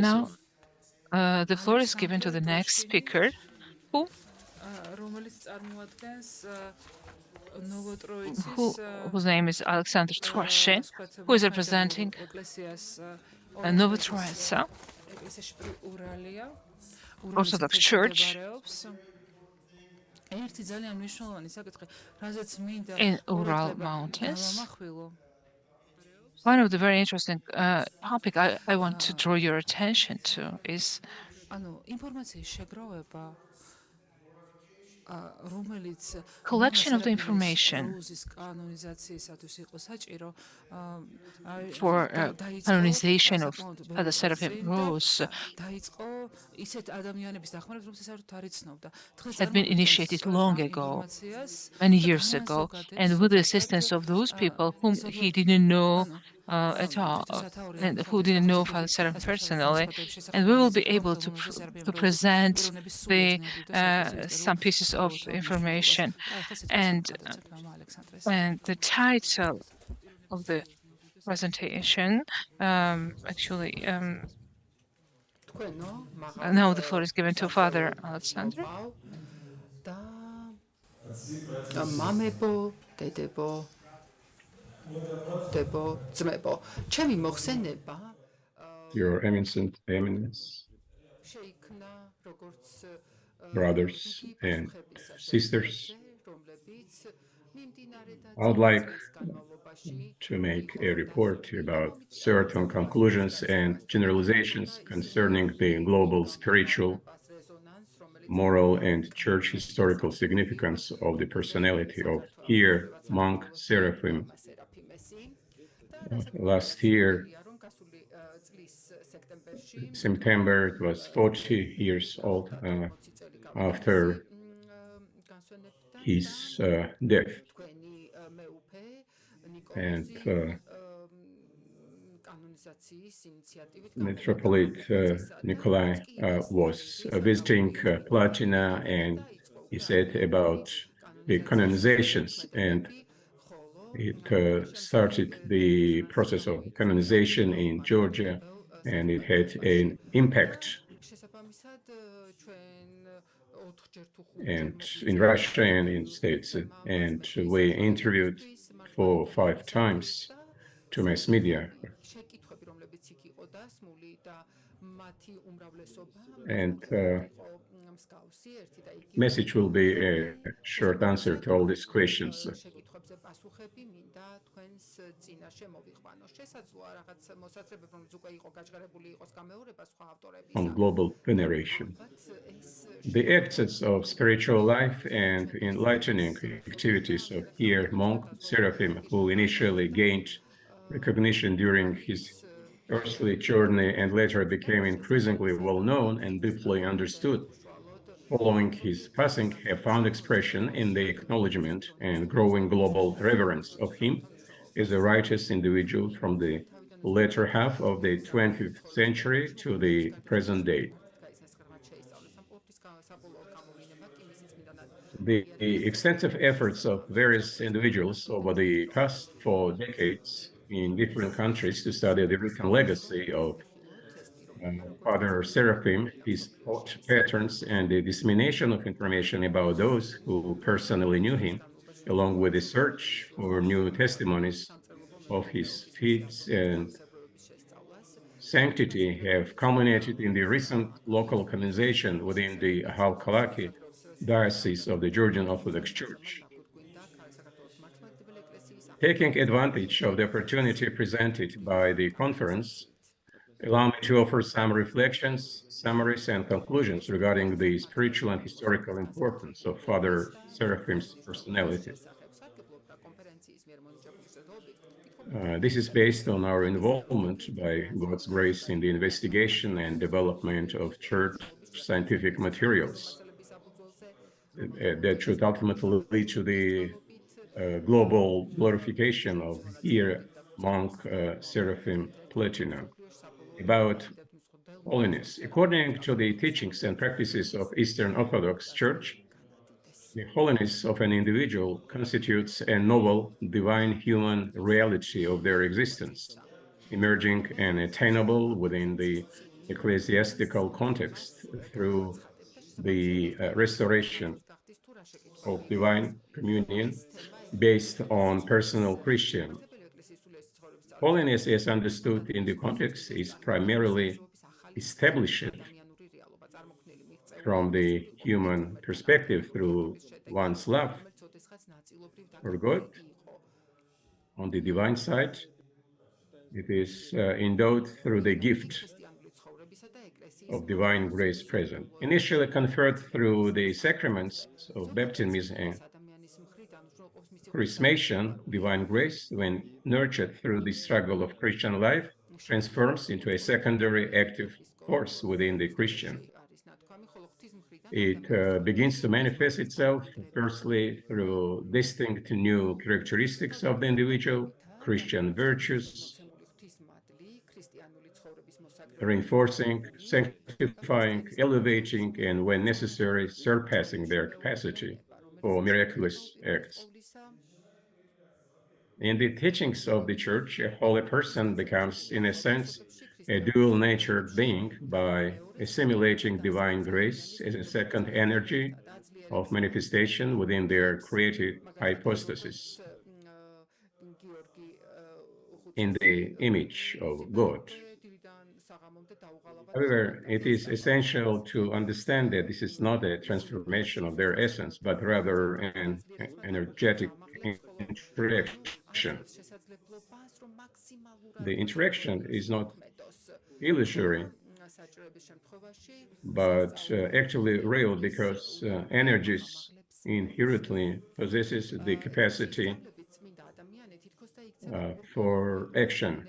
Now, the floor is given to the next speaker, whose name is Alexander Trushin, who is representing Novotroitsk Orthodox Church in Ural Mountains. One of the very interesting topic I want to draw your attention to is collection of the information for canonization of the Seraphim rose had been initiated long ago, many years ago, and with the assistance of those people whom he didn't know at all, and who didn't know Father Seraphim personally, and we will be able to present some pieces of information, and the title of the presentation actually now the floor is given to Father Alexandre. Your Eminence, brothers and sisters, I would like to make a report about certain conclusions and generalizations concerning the global spiritual, moral, and church historical significance of the personality of here monk Seraphim. Last year, September, it was 40 years old after his death. And Metropolitan Nikolai was visiting Platina, and he said about the canonizations, and it started the process of canonization in Georgia, and it had an impact and in Russia and in States. And we interviewed 4 or 5 times to mass media. And message will be a short answer to all these questions. On global veneration. The acts of spiritual life and enlightening activities of here monk Seraphim, who initially gained recognition during his earthly journey and later became increasingly well known and deeply understood following his passing, have found expression in the acknowledgement and growing global reverence of him as a righteous individual from the latter half of the 20th century to the present day. The extensive efforts of various individuals over the past 4 decades in different countries to study the written legacy of Father Seraphim, his thought patterns, and the dissemination of information about those who personally knew him, along with the search for new testimonies of his feats and sanctity, have culminated in the recent local canonization within the Akhalkalaki Diocese of the Georgian Orthodox Church. Taking advantage of the opportunity presented by the conference, allow me to offer some reflections, summaries, and conclusions regarding the spiritual and historical importance of Father Seraphim's personality. This is based on our involvement by God's grace in the investigation and development of church scientific materials that should ultimately lead to the global glorification of here monk Seraphim Platinum. About holiness. According to the teachings and practices of Eastern Orthodox Church, the holiness of an individual constitutes a novel divine human reality of their existence, emerging and attainable within the ecclesiastical context through the restoration of divine communion based on personal Christian. Holiness, as understood in the context, is primarily established from the human perspective through one's love for God. On the divine side, it is endowed through the gift of divine grace present, initially conferred through the sacraments of baptism and chrismation. Divine grace, when nurtured through the struggle of Christian life, transforms into a secondary active force within the Christian. It begins to manifest itself firstly through distinct new characteristics of the individual, Christian virtues, reinforcing, sanctifying, elevating, and when necessary, surpassing their capacity for miraculous acts. In the teachings of the Church, a holy person becomes, in a sense, a dual-natured being by assimilating divine grace as a second energy of manifestation within their creative hypostasis in the image of God. However, it is essential to understand that this is not a transformation of their essence, but rather an energetic interaction. The interaction is not illusory, but actually real, because energies inherently possesses the capacity for action.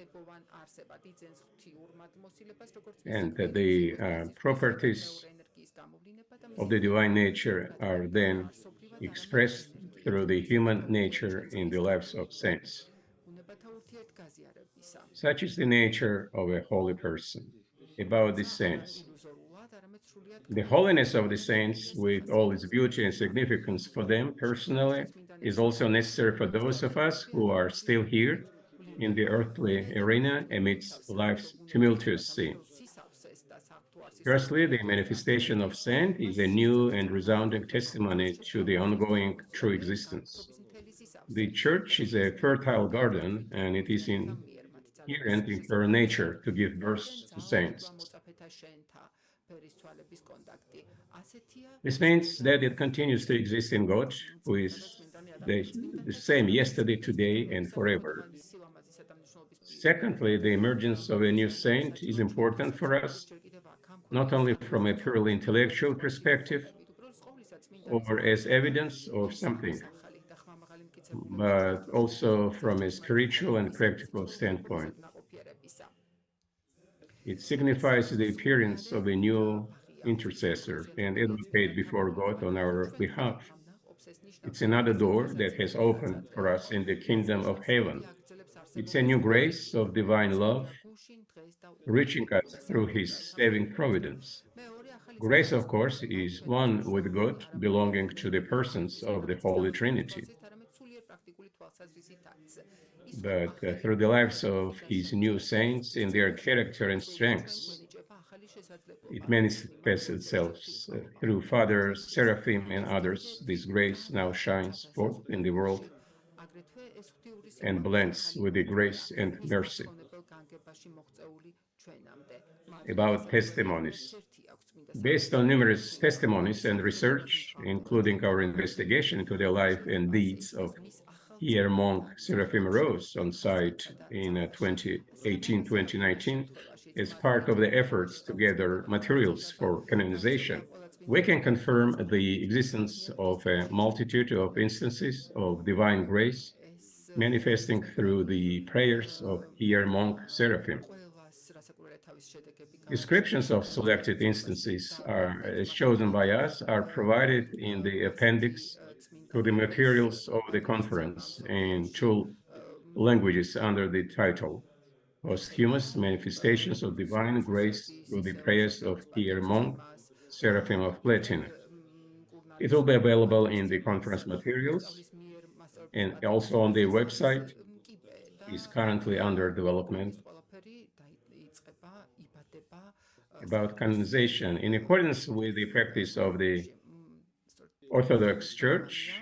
And the properties of the divine nature are then expressed through the human nature in the lives of saints. Such is the nature of a holy person. About the saints, the holiness of the saints, with all its beauty and significance for them personally, is also necessary for those of us who are still here in the earthly arena amidst life's tumultuous scene. Firstly, the manifestation of saint is a new and resounding testimony to the ongoing true existence. The Church is a fertile garden, and it is inherent in her nature to give birth to saints. This means that it continues to exist in God, who is the same yesterday, today, and forever. Secondly, the emergence of a new saint is important for us, not only from a purely intellectual perspective or as evidence of something, but also from a spiritual and practical standpoint. It signifies the appearance of a new intercessor and advocate before God on our behalf. It's another door that has opened for us in the kingdom of heaven. It's a new grace of divine love, reaching us through his saving providence. Grace, of course, is one with God, belonging to the persons of the Holy Trinity. But through the lives of his new saints in their character and strengths, it manifests itself through Father Seraphim and others. This grace now shines forth in the world and blends with the grace and mercy. About testimonies. Based on numerous testimonies and research, including our investigation into the life and deeds of Here monk Seraphim Rose on site in 2018-2019, as part of the efforts to gather materials for canonization, we can confirm the existence of a multitude of instances of divine grace manifesting through the prayers of Here monk Seraphim. Descriptions of selected instances as chosen by us are provided in the appendix to the materials of the conference in two languages under the title Posthumous Manifestations of Divine Grace through the Prayers of Here monk Seraphim of Platina. It will be available in the conference materials and also on the website. Is currently under development. about canonization. In accordance with the practice of the Orthodox Church,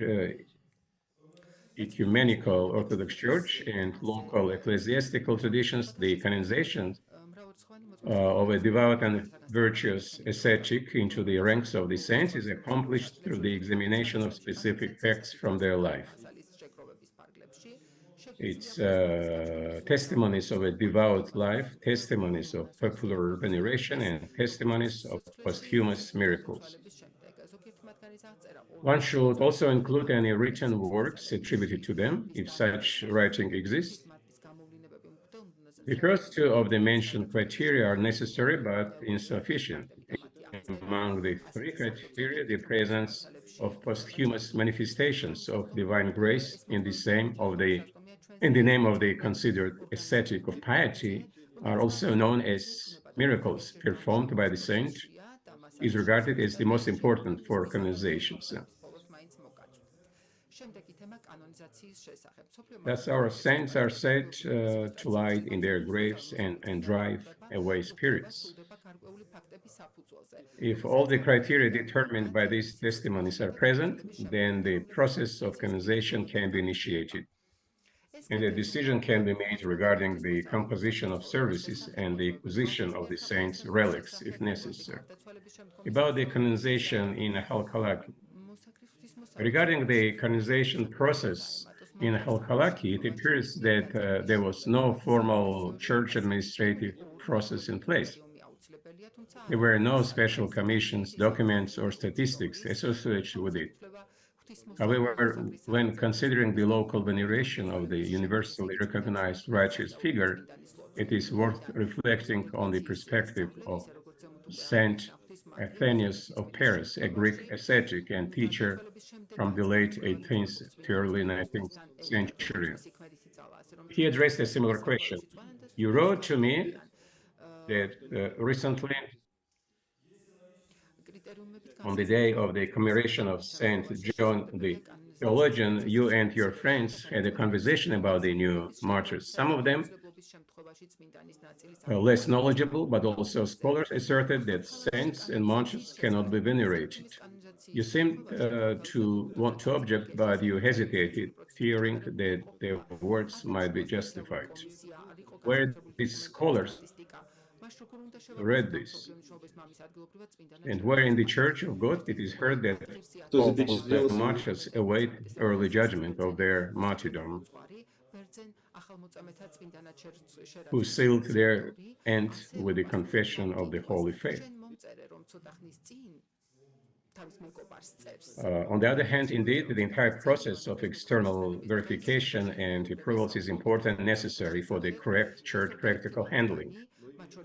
ecumenical Orthodox Church, and local ecclesiastical traditions, the canonization of a devout and virtuous ascetic into the ranks of the saints is accomplished through the examination of specific facts from their life. It's testimonies of a devout life, testimonies of popular veneration, and testimonies of posthumous miracles. One should also include any written works attributed to them, if such writing exists. The first two of the mentioned criteria are necessary but insufficient. Among the three criteria, the presence of posthumous manifestations of divine grace in the name of the considered ascetic of piety are also known as miracles performed by the saint, is regarded as the most important for canonizations. Thus, our saints are said to light in their graves and drive away spirits. If all the criteria determined by these testimonies are present, then the process of canonization can be initiated, and a decision can be made regarding the composition of services and the acquisition of the saints' relics, if necessary. About the canonization in Akhalkalaki. Regarding the canonization process in Akhalkalaki, it appears that there was no formal church administrative process in place. There were no special commissions, documents, or statistics associated with it. However, when considering the local veneration of the universally recognized righteous figure, it is worth reflecting on the perspective of Saint Athanaeus of Paris, a Greek ascetic and teacher from the late 18th to early 19th century. He addressed a similar question. You wrote to me that recently, on the day of the commemoration of Saint John the Theologian, you and your friends had a conversation about the new martyrs. Some of them, less knowledgeable, but also scholars, asserted that saints and martyrs cannot be venerated. You seemed to want to object, but you hesitated, fearing that their words might be justified. Where these scholars read this, and where in the Church of God it is heard that all the martyrs await early judgment of their martyrdom, who sealed their end with the confession of the holy faith. On the other hand, indeed, the entire process of external verification and approvals is important and necessary for the correct church practical handling.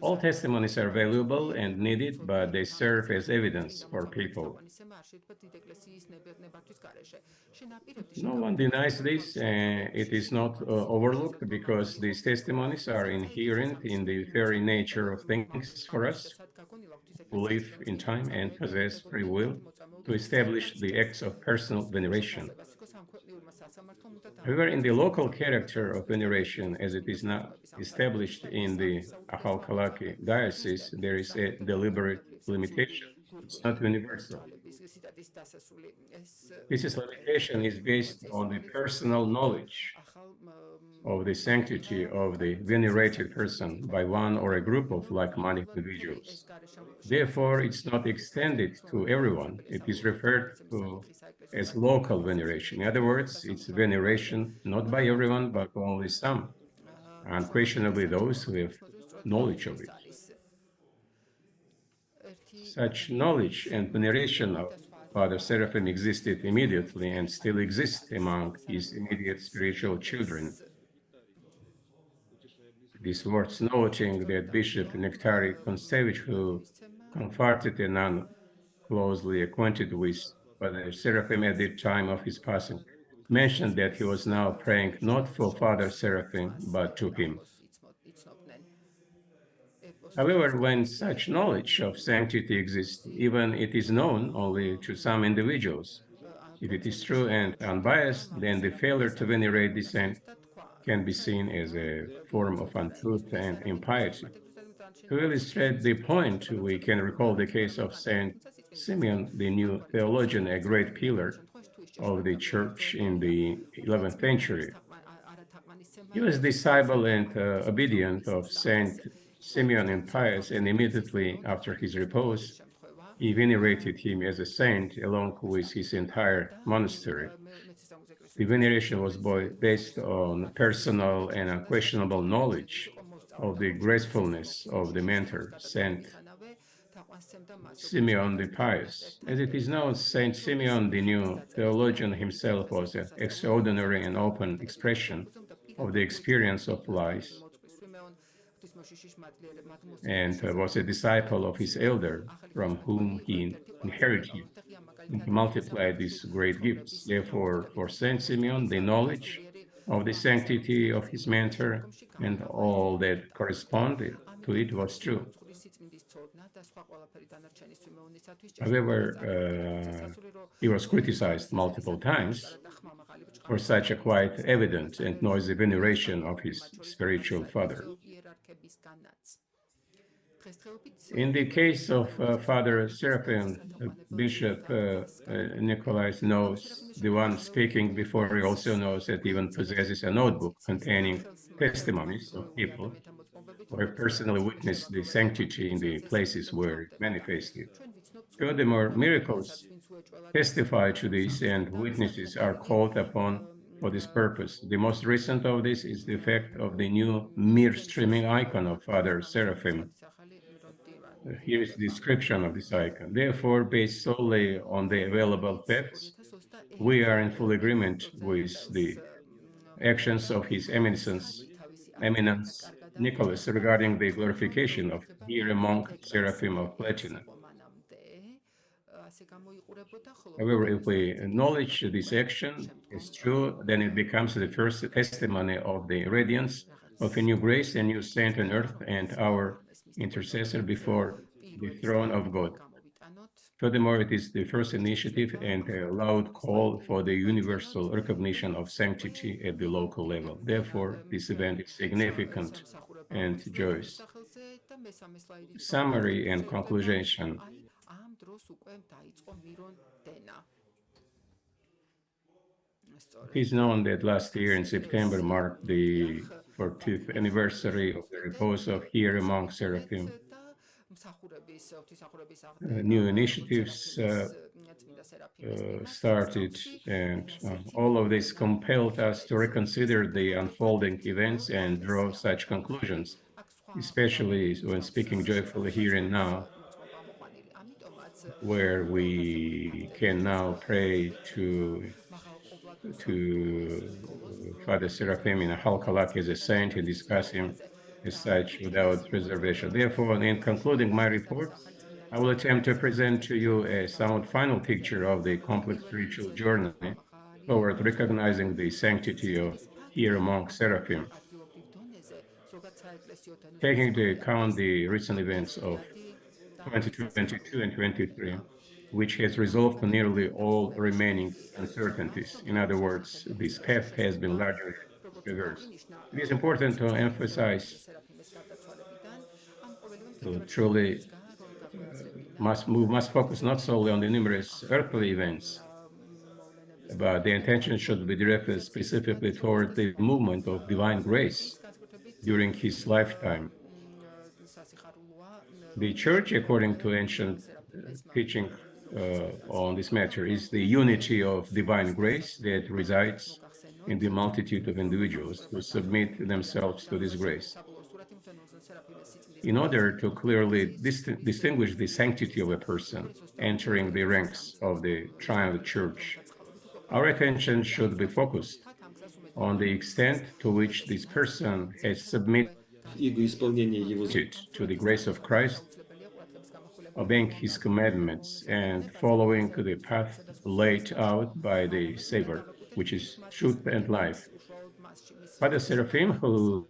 All testimonies are valuable and needed, but they serve as evidence for people. No one denies this, and it is not overlooked because these testimonies are inherent in the very nature of things for us who live in time and possess free will to establish the acts of personal veneration. However, in the local character of veneration, as it is now established in the Akhalkalaki Diocese, there is a deliberate limitation. It's not universal. This limitation is based on the personal knowledge of the sanctity of the venerated person by one or a group of like-minded individuals. Therefore, it's not extended to everyone. It is referred to as local veneration. In other words, it's veneration not by everyone, but only some, unquestionably those who have knowledge of it. Such knowledge and veneration of Father Seraphim existed immediately and still exists among his immediate spiritual children. It is worth noting that Bishop Nectari Konstevich, who comforted a nun closely acquainted with Father Seraphim at the time of his passing, mentioned that he was now praying not for Father Seraphim, but to him. However, when such knowledge of sanctity exists, even it is known only to some individuals. If it is true and unbiased, then the failure to venerate the saint can be seen as a form of untruth and impiety. To illustrate the point, we can recall the case of Saint Simeon, the new theologian, a great pillar of the church in the 11th century. He was disciple and obedient of Saint Simeon and Pius, and immediately after his repose, he venerated him as a saint along with his entire monastery. The veneration was based on personal and unquestionable knowledge of the gracefulness of the mentor, Saint Simeon the Pious. As it is known, Saint Simeon, the new theologian himself, was an extraordinary and open expression of the experience of life, and was a disciple of his elder, from whom he inherited and multiplied these great gifts. Therefore, for Saint Simeon, the knowledge of the sanctity of his mentor and all that corresponded to it was true. However, he was criticized multiple times for such a quite evident and noisy veneration of his spiritual father. In the case of Father Seraphim, Bishop Nicholas knows, the one speaking before, he also knows that he even possesses a notebook containing testimonies of people who have personally witnessed the sanctity in the places where it manifested. Furthermore, miracles testify to this, and witnesses are called upon for this purpose. The most recent of this is the effect of the new mirror streaming icon of Father Seraphim. Here is the description of this icon. Therefore, based solely on the available facts, we are in full agreement with the actions of His Eminence Nicholas regarding the glorification of here among Seraphim of Platinum. However, if we acknowledge this action is true, then it becomes the first testimony of the radiance of a new grace, a new saint on earth, and our intercessor before the throne of God. Furthermore, it is the first initiative and a loud call for the universal recognition of sanctity at the local level. Therefore, this event is significant and joyous. Summary and conclusion. It is known that last year in September marked the 40th anniversary of the repose of here among Seraphim. New initiatives started, and all of this compelled us to reconsider the unfolding events and draw such conclusions, especially when speaking joyfully here and now, where we can now pray to Father Seraphim in Akhalkalaki as a saint and discuss him as such without reservation. Therefore, in concluding my report, I will attempt to present to you a somewhat final picture of the complex spiritual journey toward recognizing the sanctity of here among Seraphim. Taking into account the recent events of 2022 and 23, which has resolved nearly all remaining uncertainties. In other words, this path has been largely reversed. It is important to emphasize truly must focus not solely on the numerous earthly events, but the attention should be directed specifically toward the movement of divine grace during his lifetime. The Church, according to ancient teaching on this matter, is the unity of divine grace that resides in the multitude of individuals who submit themselves to this grace. In order to clearly distinguish the sanctity of a person entering the ranks of the triumphant Church, our attention should be focused on the extent to which this person has submitted to the grace of Christ, obeying his commandments and following the path laid out by the Savior, which is truth and life. Father Seraphim, who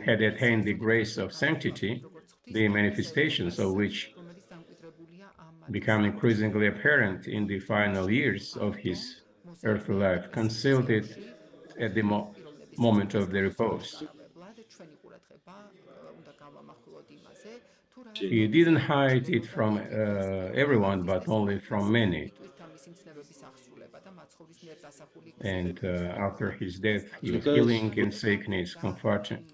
had attained the grace of sanctity, the manifestations of which become increasingly apparent in the final years of his earthly life, concealed it at the moment of the repose. He didn't hide it from everyone, but only from many. And after his death, he was healing in sickness, comforting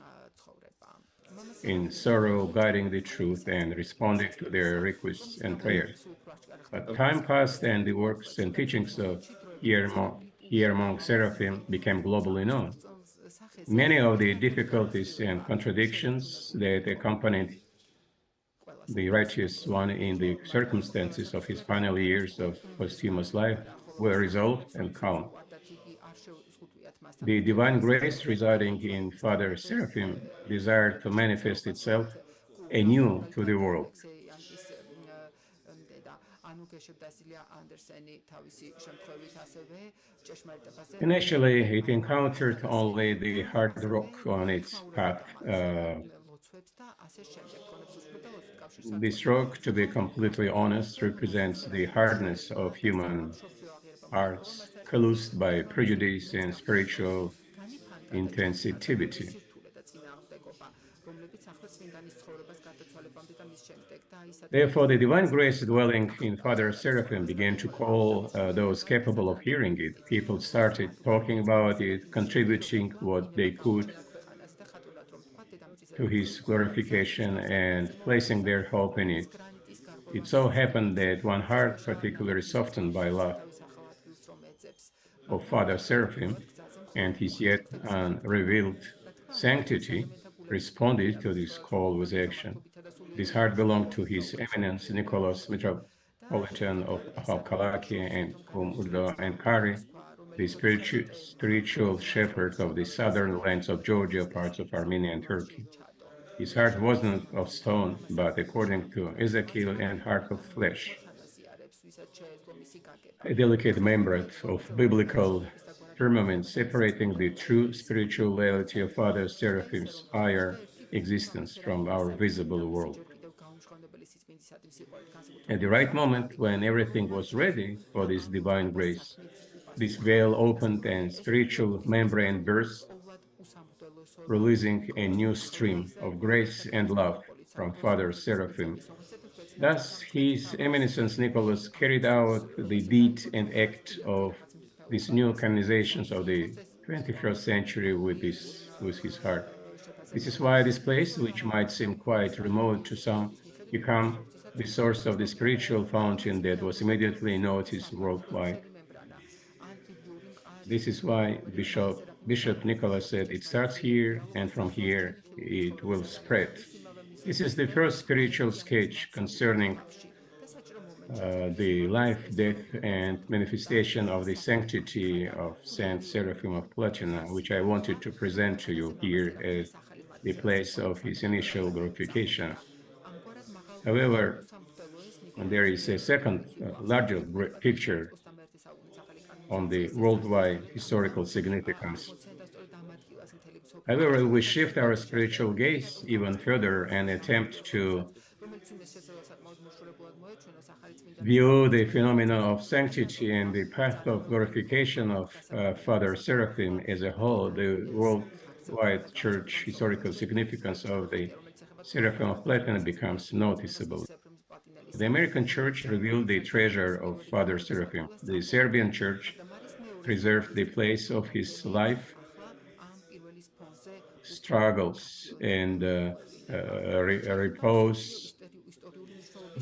in sorrow, guiding the truth, and responding to their requests and prayers. But time passed, and the works and teachings of here among Seraphim became globally known. Many of the difficulties and contradictions that accompanied the righteous one in the circumstances of his final years of posthumous life were resolved and calm. The divine grace residing in Father Seraphim desired to manifest itself anew to the world. Initially, it encountered only the hard rock on its path. This rock, to be completely honest, represents the hardness of human hearts, caused by prejudice and spiritual insensitivity. Therefore, the divine grace dwelling in Father Seraphim began to call those capable of hearing it. People started talking about it, contributing what they could to his glorification and placing their hope in it. It so happened that one heart, particularly softened by love of Father Seraphim and his yet unrevealed sanctity, responded to this call with action. This heart belonged to His Eminence Nicholas, Metropolitan of Akhalkalaki and Urda and Kari, the spiritual shepherd of the southern lands of Georgia, parts of Armenia and Turkey. His heart wasn't of stone, but according to Ezekiel, an heart of flesh, a delicate membrane of biblical firmament separating the true spiritual reality of Father Seraphim's higher existence from our visible world. At the right moment, when everything was ready for this divine grace, this veil opened and spiritual membrane burst, releasing a new stream of grace and love from Father Seraphim. Thus, His Eminence Nicholas carried out the deed and act of these new canonizations of the 21st century with his heart. This is why this place, which might seem quite remote to some, became the source of the spiritual fountain that was immediately noticed worldwide. This is why Bishop Nicholas said, it starts here, and from here it will spread. This is the first spiritual sketch concerning the life, death, and manifestation of the sanctity of Saint Seraphim of Platina, which I wanted to present to you here as the place of his initial glorification. However, there is a second, larger picture on the worldwide historical significance. However, we shift our spiritual gaze even further and attempt to view the phenomena of sanctity and the path of glorification of Father Seraphim as a whole. The worldwide church historical significance of the Seraphim of Platina becomes noticeable. The American church revealed the treasure of Father Seraphim. The Serbian church preserved the place of his life, struggles, and repose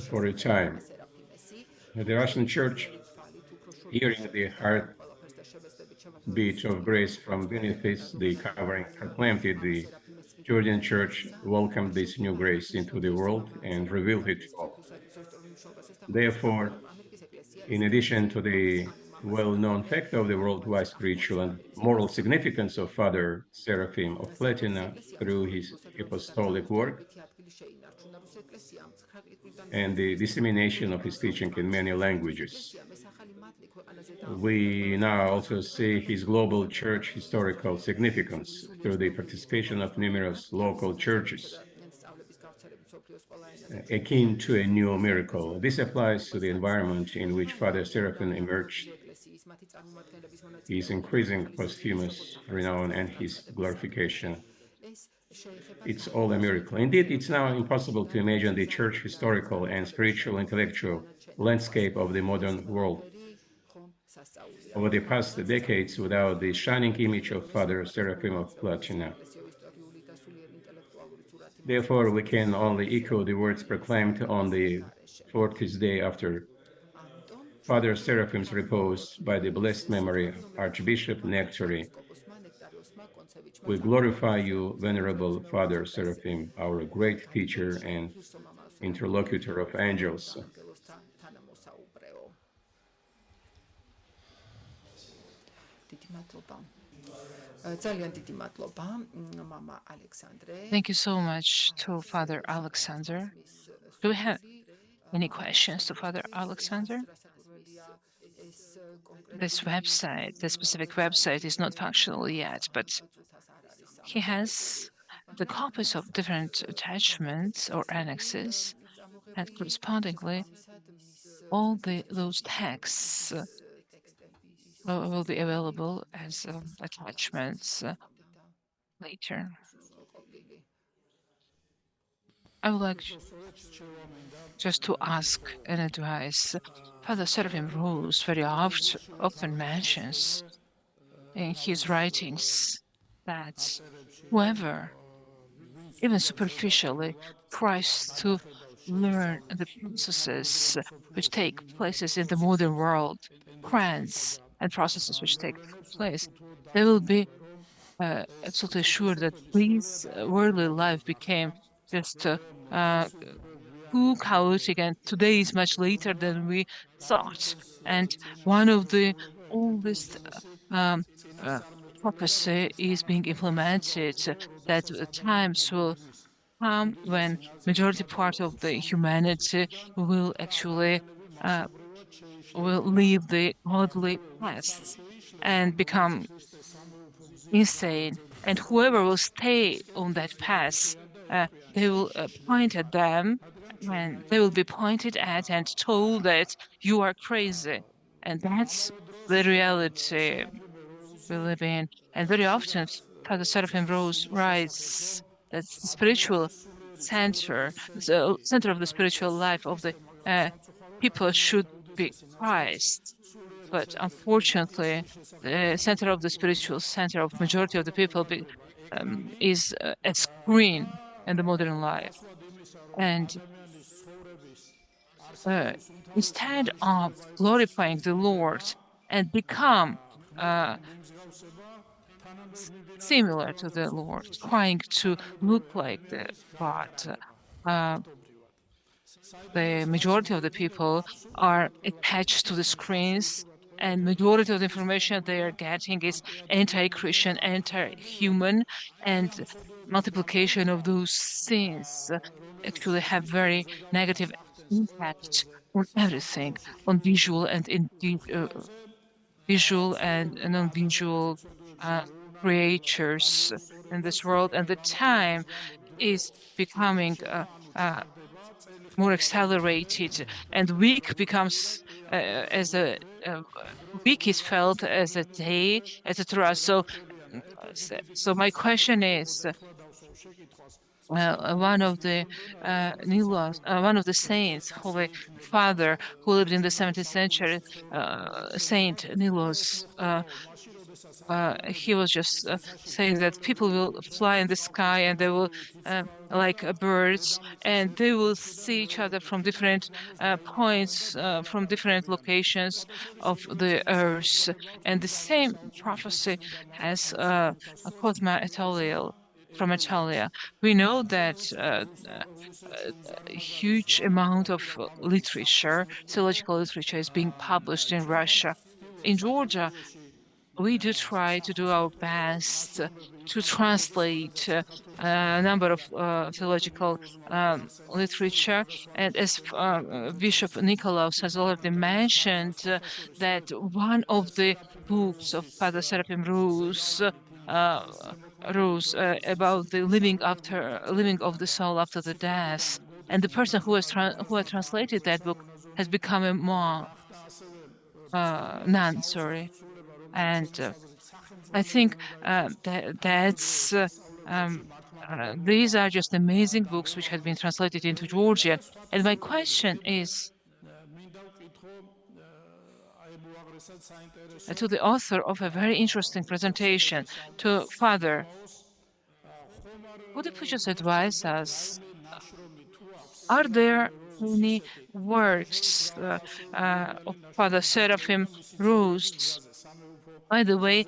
for a time. The Russian church, hearing the heartbeat of grace from beneath the covering, proclaimed it. The Georgian church welcomed this new grace into the world and revealed it to all. Therefore, in addition to the well-known fact of the worldwide spiritual and moral significance of Father Seraphim of Platina through his apostolic work and the dissemination of his teaching in many languages, we now also see his global church historical significance through the participation of numerous local churches, akin to a new miracle. This applies to the environment in which Father Seraphim emerged, his increasing posthumous renown, and his glorification. It's all a miracle. Indeed, it's now impossible to imagine the church historical and spiritual intellectual landscape of the modern world over the past decades without the shining image of Father Seraphim of Platina. Therefore, we can only echo the words proclaimed on the 40th day after Father Seraphim's repose by the blessed memory Archbishop Nectary. We glorify you, Venerable Father Seraphim, our great teacher and interlocutor of angels. Thank you so much to Father Alexander. Do we have any questions to Father Alexander? This website, the specific website, is not functional yet, but he has the copies of different attachments or annexes, and correspondingly, all those texts will be available as attachments later. I would like just to ask and advise. Father Seraphim Rose very often mentions in his writings that whoever, even superficially, tries to learn the processes which take places in the modern world, trends and processes which take place, they will be absolutely sure that this worldly life became just too chaotic, and today is much later than we thought. And one of the oldest prophecy is being implemented, that times will come when majority part of the humanity will actually will leave the godly paths and become insane. And whoever will stay on that path, they will point at them, and they will be pointed at and told that you are crazy. And that's the reality we live in. And very often, Father Seraphim Rose writes that the spiritual center, the center of the spiritual life of the people should be Christ. But unfortunately, the center of the spiritual center of majority of the people is a screen in the modern life. And instead of glorifying the Lord and become similar to the Lord, trying to look like the God, the majority of the people are attached to the screens, and majority of the information they are getting is anti-Christian, anti-human, and multiplication of those sins actually have very negative impact on everything, on visual and visual and non-visual creatures in this world. And the time is becoming more accelerated, and week becomes as a week is felt as a day, etc. So my question is, one of the one of the saints, Holy Father, who lived in the 17th century, Saint Nilos, he was just saying that people will fly in the sky, and they will like birds, and they will see each other from different points, from different locations of the earth. And the same prophecy has Cosma Italiel from Italia. We know that a huge amount of literature, theological literature, is being published in Russia. In Georgia, we do try to do our best to translate a number of theological literature. And as Bishop Nikolaus has already mentioned, that one of the books of Father Seraphim Rose about the living of the soul after the death, and the person who has translated that book has become a monk, nun, sorry. And I think that's these are just amazing books which had been translated into Georgian. And my question is to the author of a very interesting presentation, to Father, would you please just advise us, are there any works of Father Seraphim Rose? By the way,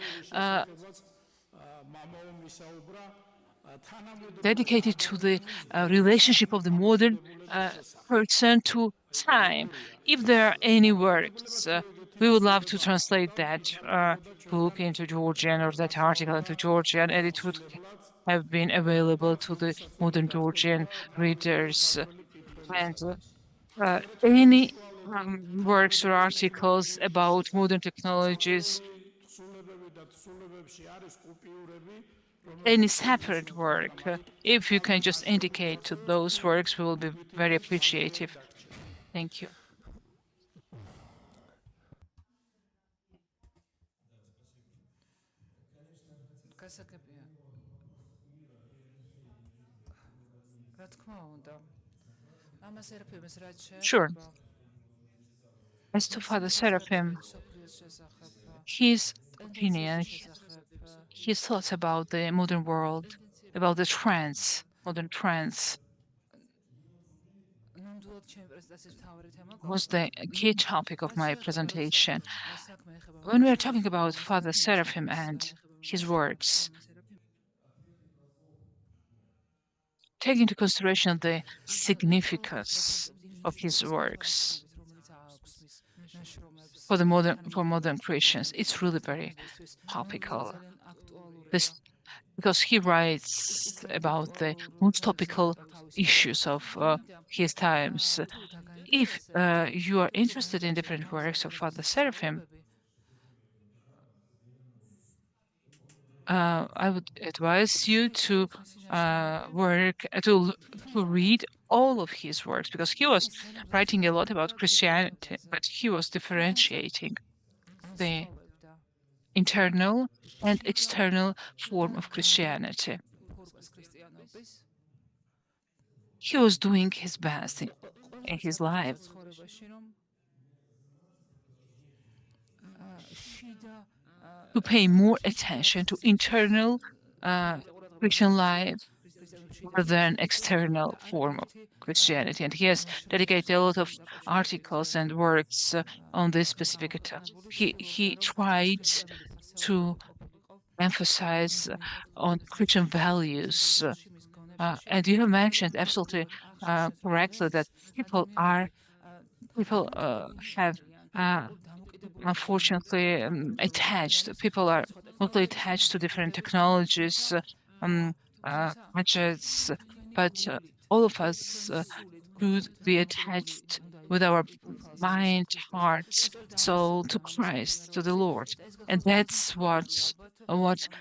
dedicated to the relationship of the modern person to time. If there are any works, we would love to translate that book into Georgian or that article into Georgian, and it would have been available to the modern Georgian readers. And any works or articles about modern technologies, any separate work, if you can just indicate to those works, we will be very appreciative. Thank you. Sure. As to Father Seraphim, his opinion, his thoughts about the modern world, about the trends, modern trends, was the key topic of my presentation. When we are talking about Father Seraphim and his works, take into consideration the significance of his works for modern Christians. It's really very topical. Because he writes about the most topical issues of his times. If you are interested in different works of Father Seraphim, I would advise you to read all of his works, because he was writing a lot about Christianity, but he was differentiating the internal and external form of Christianity. He was doing his best in his life to pay more attention to internal Christian life rather than external form of Christianity. And he has dedicated a lot of articles and works on this specific attack. He tried to emphasize on Christian values. And you have mentioned absolutely correctly that people have unfortunately attached. People are mostly attached to different technologies, gadgets, but all of us should be attached with our mind, heart, soul to Christ, to the Lord. And that's what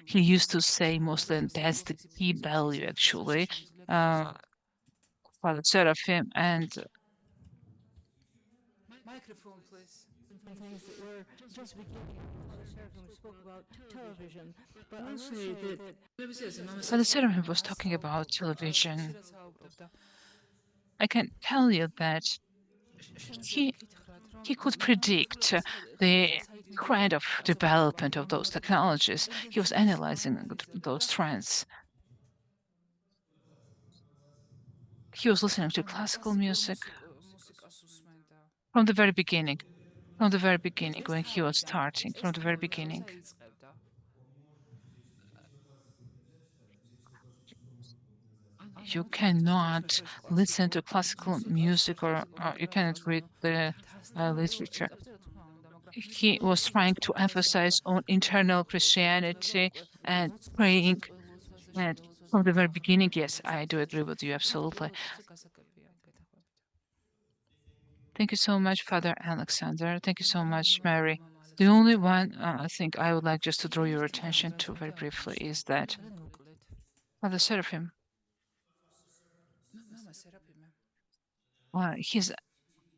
he used to say mostly, and that's the key value actually. Father Seraphim and microphone, please. Things that were just beginning. Father Seraphim spoke about television, but I must say that Father Seraphim was talking about television. I can tell you that he could predict the kind of development of those technologies. He was analyzing those trends. He was listening to classical music from the very beginning, when he was starting, from the very beginning. You cannot listen to classical music, or you cannot read the literature. He was trying to emphasize on internal Christianity and praying. And from the very beginning, yes, I do agree with you, absolutely. Thank you so much, Father Alexander. Thank you so much, Mary. The only one I think I would like just to draw your attention to very briefly is that Father Seraphim, his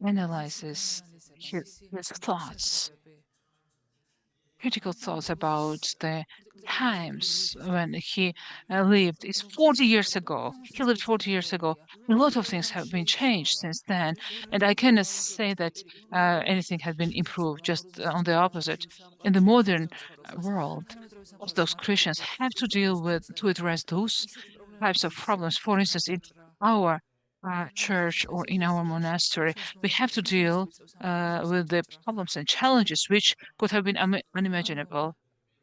analyzes his thoughts. critical thoughts about the times when he lived. It's 40 years ago. He lived 40 years ago. A lot of things have been changed since then, and I cannot say that anything has been improved. Just on the opposite. In the modern world, those Christians have to deal with to address those types of problems. For instance, in our church or in our monastery, we have to deal with the problems and challenges which could have been unimaginable